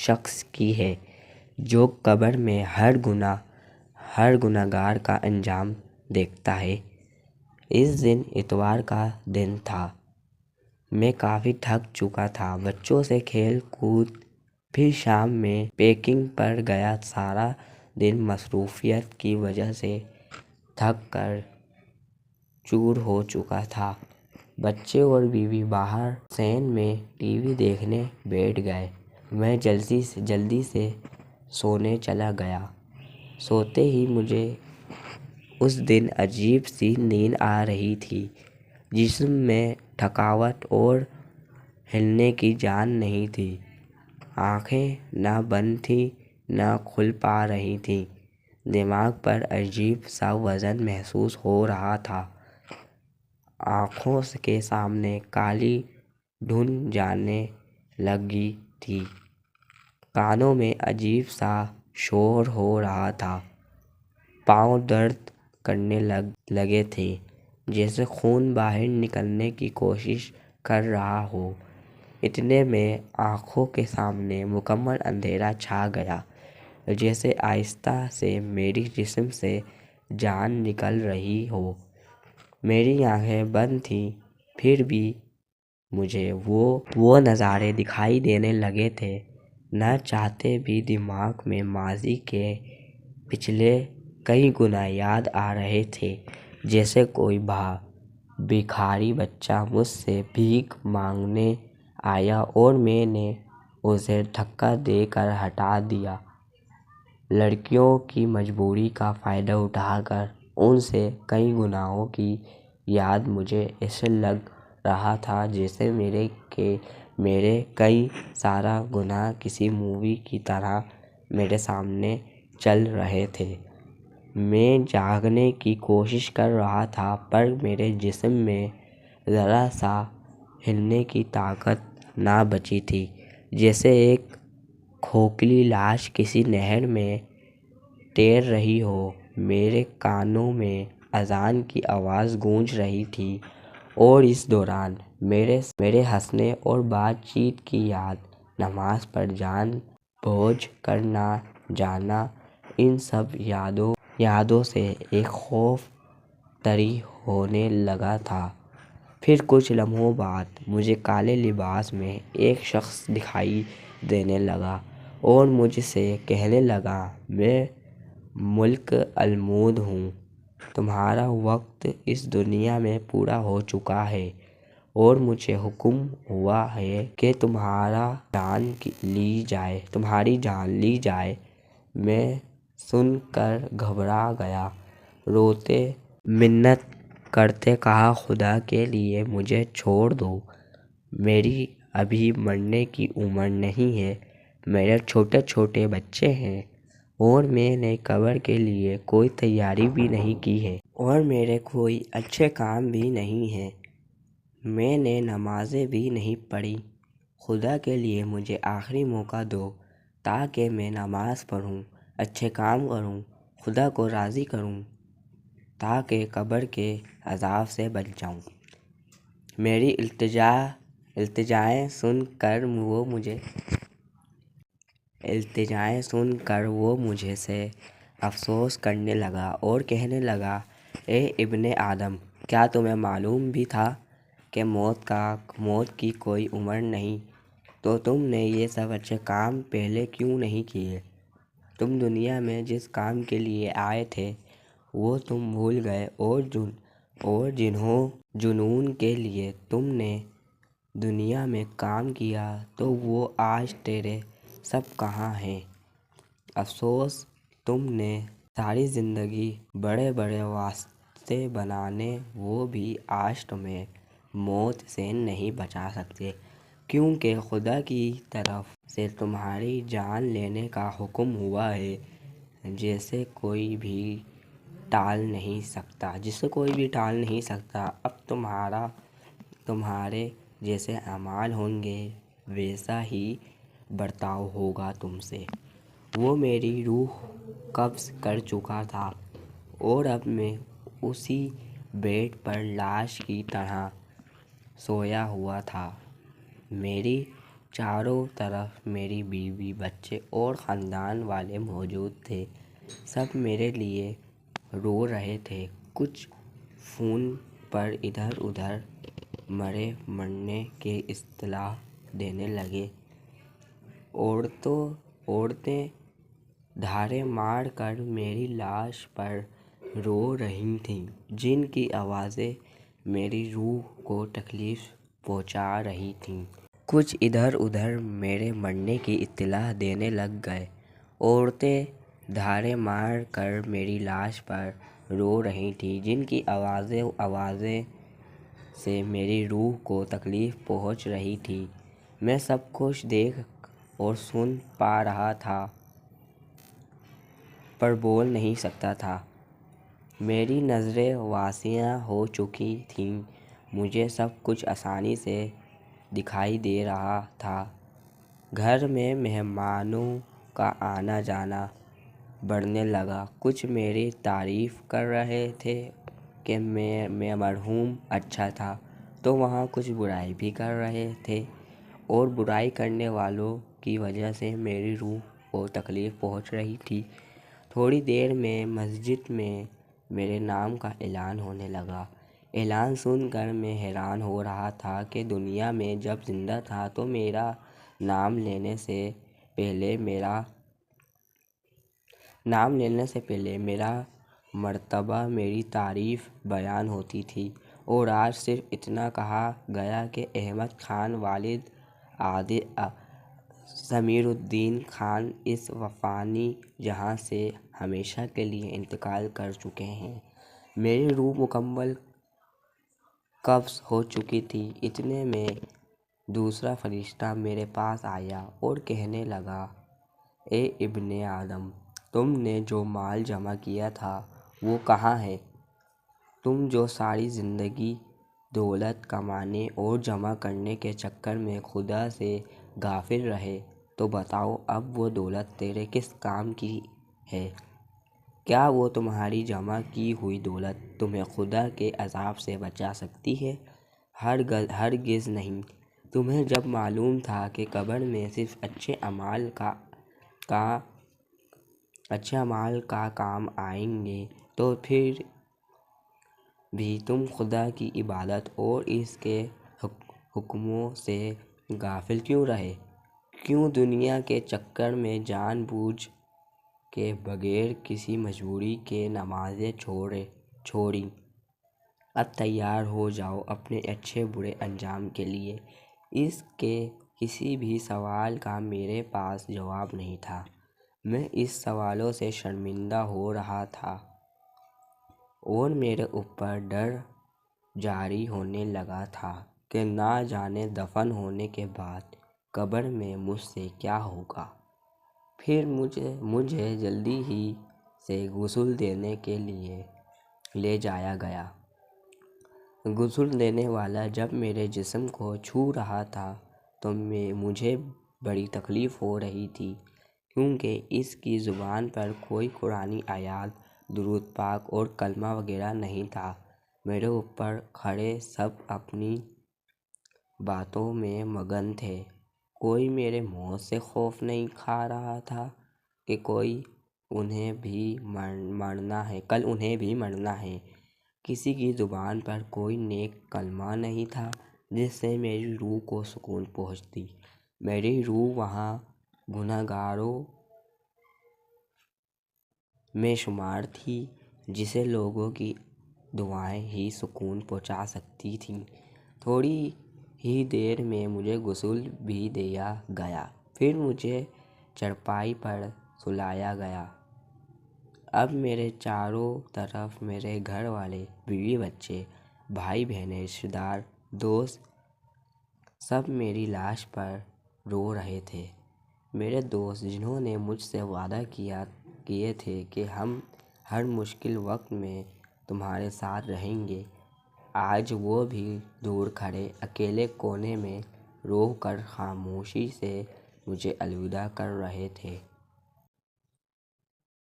شخص کی ہے جو قبر میں ہر گناہگار کا انجام دیکھتا ہے۔ اس دن اتوار کا دن تھا۔ میں کافی تھک چکا تھا، بچوں سے کھیل کود، پھر شام میں پیکنگ پر گیا۔ سارا دن مصروفیت کی وجہ سے تھک کر چور ہو چکا تھا۔ بچے اور بیوی باہر حسین میں ٹی وی دیکھنے بیٹھ گئے۔ میں جلدی سے سونے چلا گیا۔ سوتے ہی مجھے اس دن عجیب سی نیند آ رہی تھی۔ جسم میں تھکاوٹ اور ہلنے کی جان نہیں تھی۔ آنکھیں نہ بند تھیں نہ کھل پا رہی تھیں۔ دماغ پر عجیب سا وزن محسوس ہو رہا تھا۔ آنکھوں کے سامنے کالی دھند جانے لگی تھی۔ کانوں میں عجیب سا شور ہو رہا تھا۔ پاؤں درد کرنے لگے تھے، جیسے خون باہر نکلنے کی کوشش کر رہا ہو۔ اتنے میں آنکھوں کے سامنے مکمل اندھیرا چھا گیا، جیسے آہستہ سے میرے جسم سے جان نکل رہی ہو۔ میری آنکھیں بند تھیں، پھر بھی مجھے وہ نظارے دکھائی دینے لگے تھے۔ نہ چاہتے بھی دماغ میں ماضی کے پچھلے کئی گناہ یاد آ رہے تھے، جیسے کوئی بھکاری بچہ مجھ سے بھیک مانگنے آیا اور میں نے اسے دھکا دے کر ہٹا دیا۔ لڑکیوں کی مجبوری کا فائدہ اٹھا کر ان سے کئی گناہوں کی یاد مجھے ایسے لگ رہا تھا جیسے میرے کئی سارے گناہ کسی مووی کی طرح میرے سامنے چل رہے تھے۔ میں جاگنے کی کوشش کر رہا تھا، پر میرے جسم میں ذرا سا ہلنے کی طاقت نہ بچی تھی، جیسے ایک کھوکھلی لاش کسی نہر میں تیر رہی ہو۔ میرے کانوں میں اذان کی آواز گونج رہی تھی اور اس دوران میرے ہنسنے اور بات چیت کی یاد، نماز پر جان بوجھ کر نہ جانا، ان سب یادوں سے ایک خوف طاری ہونے لگا تھا۔ پھر کچھ لمحوں بعد مجھے کالے لباس میں ایک شخص دکھائی دینے لگا اور مجھ سے کہنے لگا، میں ملک الموت ہوں، تمہارا وقت اس دنیا میں پورا ہو چکا ہے اور مجھے حکم ہوا ہے کہ تمہاری جان لی جائے۔ میں سن کر گھبرا گیا۔ روتے منت کرتے کہا، خدا کے لیے مجھے چھوڑ دو، میری ابھی مرنے کی عمر نہیں ہے، میرے چھوٹے چھوٹے بچے ہیں اور میں نے قبر کے لیے کوئی تیاری بھی نہیں کی ہے اور میرے کوئی اچھے کام بھی نہیں ہیں، میں نے نمازیں بھی نہیں پڑھی۔ خدا کے لیے مجھے آخری موقع دو تاکہ میں نماز پڑھوں، اچھے کام کروں، خدا کو راضی کروں تاکہ قبر کے عذاب سے بچ جاؤں۔ میری التجائیں سن کر وہ مجھ سے افسوس کرنے لگا اور کہنے لگا، اے ابن آدم، کیا تمہیں معلوم بھی تھا کہ موت کی کوئی عمر نہیں؟ تو تم نے یہ سب اچھے کام پہلے کیوں نہیں کیے؟ تم دنیا میں جس کام کے لیے آئے تھے وہ تم بھول گئے اور جنوں کے لیے تم نے دنیا میں کام کیا تو وہ آج تیرے سب کہاں ہیں؟ افسوس، تم نے ساری زندگی بڑے بڑے واسطے بنائے، وہ بھی آج تمہیں موت سے نہیں بچا سکتے، کیونکہ خدا کی طرف سے تمہاری جان لینے کا حکم ہوا ہے، جسے کوئی بھی ٹال نہیں سکتا۔ اب تمہارے جیسے اعمال ہوں گے، ویسا ہی برتاؤ ہوگا تم سے۔ وہ میری روح قبض کر چکا تھا اور اب میں اسی بیڈ پر لاش کی طرح سویا ہوا تھا۔ میری چاروں طرف میری بیوی، بچے اور خاندان والے موجود تھے۔ سب میرے لیے رو رہے تھے۔ کچھ فون پر ادھر ادھر مرنے کی اطلاع دینے لگے۔ عورتیں دھارے مار کر میری لاش پر رو رہی تھیں، جن کی آوازیں میری روح کو تکلیف پہنچا رہی تھیں۔ کچھ ادھر ادھر میرے مرنے کی اطلاع دینے لگ گئے۔ عورتیں دھارے مار کر میری لاش پر رو رہی تھیں، جن کی آوازیں سے میری روح کو تکلیف پہنچ رہی تھی۔ میں سب کچھ دیکھ اور سن پا رہا تھا، پر بول نہیں سکتا تھا۔ میری نظریں واسیع ہو چکی تھیں۔ مجھے سب کچھ آسانی سے دکھائی دے رہا تھا۔ گھر میں مہمانوں کا آنا جانا بڑھنے لگا۔ کچھ میری تعریف کر رہے تھے کہ میں مرحوم اچھا تھا، تو وہاں کچھ برائی بھی کر رہے تھے، اور برائی کرنے والوں کی وجہ سے میری روح کو تکلیف پہنچ رہی تھی۔ تھوڑی دیر میں مسجد میں میرے نام کا اعلان ہونے لگا۔ اعلان سن کر میں حیران ہو رہا تھا کہ دنیا میں جب زندہ تھا تو میرا نام لینے سے پہلے میرا مرتبہ، میری تعریف بیان ہوتی تھی، اور آج صرف اتنا کہا گیا کہ احمد خان والد ضمیر الدین خان اس فانی جہاں سے ہمیشہ کے لیے انتقال کر چکے ہیں۔ میری روح مکمل قبض ہو چکی تھی۔ اتنے میں دوسرا فرشتہ میرے پاس آیا اور کہنے لگا، اے ابن آدم، تم نے جو مال جمع کیا تھا وہ کہاں ہے؟ تم جو ساری زندگی دولت کمانے اور جمع کرنے کے چکر میں خدا سے غافل رہے، تو بتاؤ اب وہ دولت تیرے کس کام کی ہے؟ کیا وہ تمہاری جمع کی ہوئی دولت تمہیں خدا کے عذاب سے بچا سکتی ہے؟ ہرگز نہیں۔ تمہیں جب معلوم تھا کہ قبر میں صرف اچھے اعمال کا کام آئیں گے، تو پھر بھی تم خدا کی عبادت اور اس کے حکموں سے غافل کیوں رہے؟ کیوں دنیا کے چکر میں جان بوجھ کے بغیر کسی مجبوری کے نمازیں چھوڑیں؟ اب تیار ہو جاؤ اپنے اچھے برے انجام کے لیے۔ اس کے کسی بھی سوال کا میرے پاس جواب نہیں تھا۔ میں اس سوالوں سے شرمندہ ہو رہا تھا، اور میرے اوپر ڈر جاری ہونے لگا تھا کہ نہ جانے دفن ہونے کے بعد قبر میں مجھ سے کیا ہوگا۔ پھر مجھے جلدی ہی سے غسل دینے کے لیے لے جایا گیا۔ غسل دینے والا جب میرے جسم کو چھو رہا تھا تو مجھے بڑی تکلیف ہو رہی تھی، کیونکہ اس کی زبان پر کوئی قرآنی آیات، درود پاک اور کلمہ وغیرہ نہیں تھا۔ میرے اوپر کھڑے سب اپنی باتوں میں مگن تھے۔ کوئی میرے موت سے خوف نہیں کھا رہا تھا کہ کل انہیں بھی مرنا ہے۔ کسی کی زبان پر کوئی نیک کلمہ نہیں تھا جس سے میری روح کو سکون پہنچتی۔ میری روح وہاں گنہگاروں میں شمار تھی، جسے لوگوں کی دعائیں ہی سکون پہنچا سکتی تھیں۔ تھوڑی ہی دیر میں مجھے غسل بھی دیا گیا، پھر مجھے چارپائی پر سلایا گیا۔ اب میرے چاروں طرف میرے گھر والے، بیوی بچے، بھائی بہنیں، رشتہ دار، دوست، سب میری لاش پر رو رہے تھے۔ میرے دوست جنہوں نے مجھ سے وعدہ کیے تھے کہ ہم ہر مشکل وقت میں تمہارے ساتھ رہیں گے، آج وہ بھی دور کھڑے اکیلے کونے میں رو کر خاموشی سے مجھے الوداع کر رہے تھے۔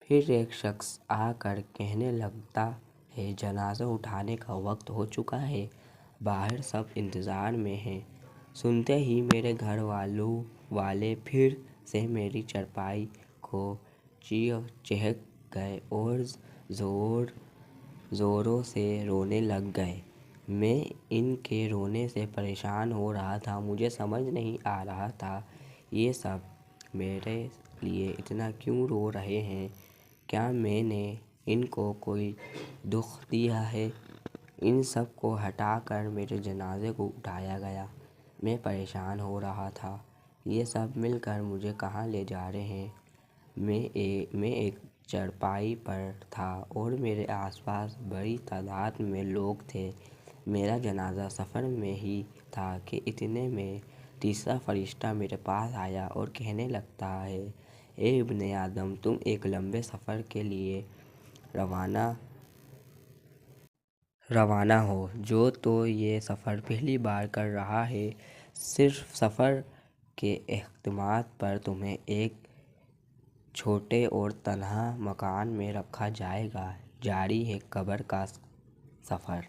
پھر ایک شخص آ کر کہنے لگتا ہے، جنازہ اٹھانے کا وقت ہو چکا ہے، باہر سب انتظار میں ہیں۔ سنتے ہی میرے گھر والے پھر سے میری چارپائی کو چہک گئے اور زوروں سے رونے لگ گئے۔ میں ان کے رونے سے پریشان ہو رہا تھا۔ مجھے سمجھ نہیں آ رہا تھا یہ سب میرے لیے اتنا کیوں رو رہے ہیں۔ کیا میں نے ان کو کوئی دکھ دیا ہے؟ ان سب کو ہٹا کر میرے جنازے کو اٹھایا گیا۔ میں پریشان ہو رہا تھا، یہ سب مل کر مجھے کہاں لے جا رہے ہیں۔ میں ایک چارپائی پر تھا اور میرے آس پاس بڑی تعداد میں لوگ تھے۔ میرا جنازہ سفر میں ہی تھا کہ اتنے میں تیسرا فرشتہ میرے پاس آیا اور کہنے لگا ہے، اے ابن آدم، تم ایک لمبے سفر کے لیے روانہ ہو۔ جو تو یہ سفر پہلی بار کر رہا ہے، صرف سفر کے اختتام پر تمہیں ایک چھوٹے اور تنہا مکان میں رکھا جائے گا۔ جاری ہے قبر کا سفر۔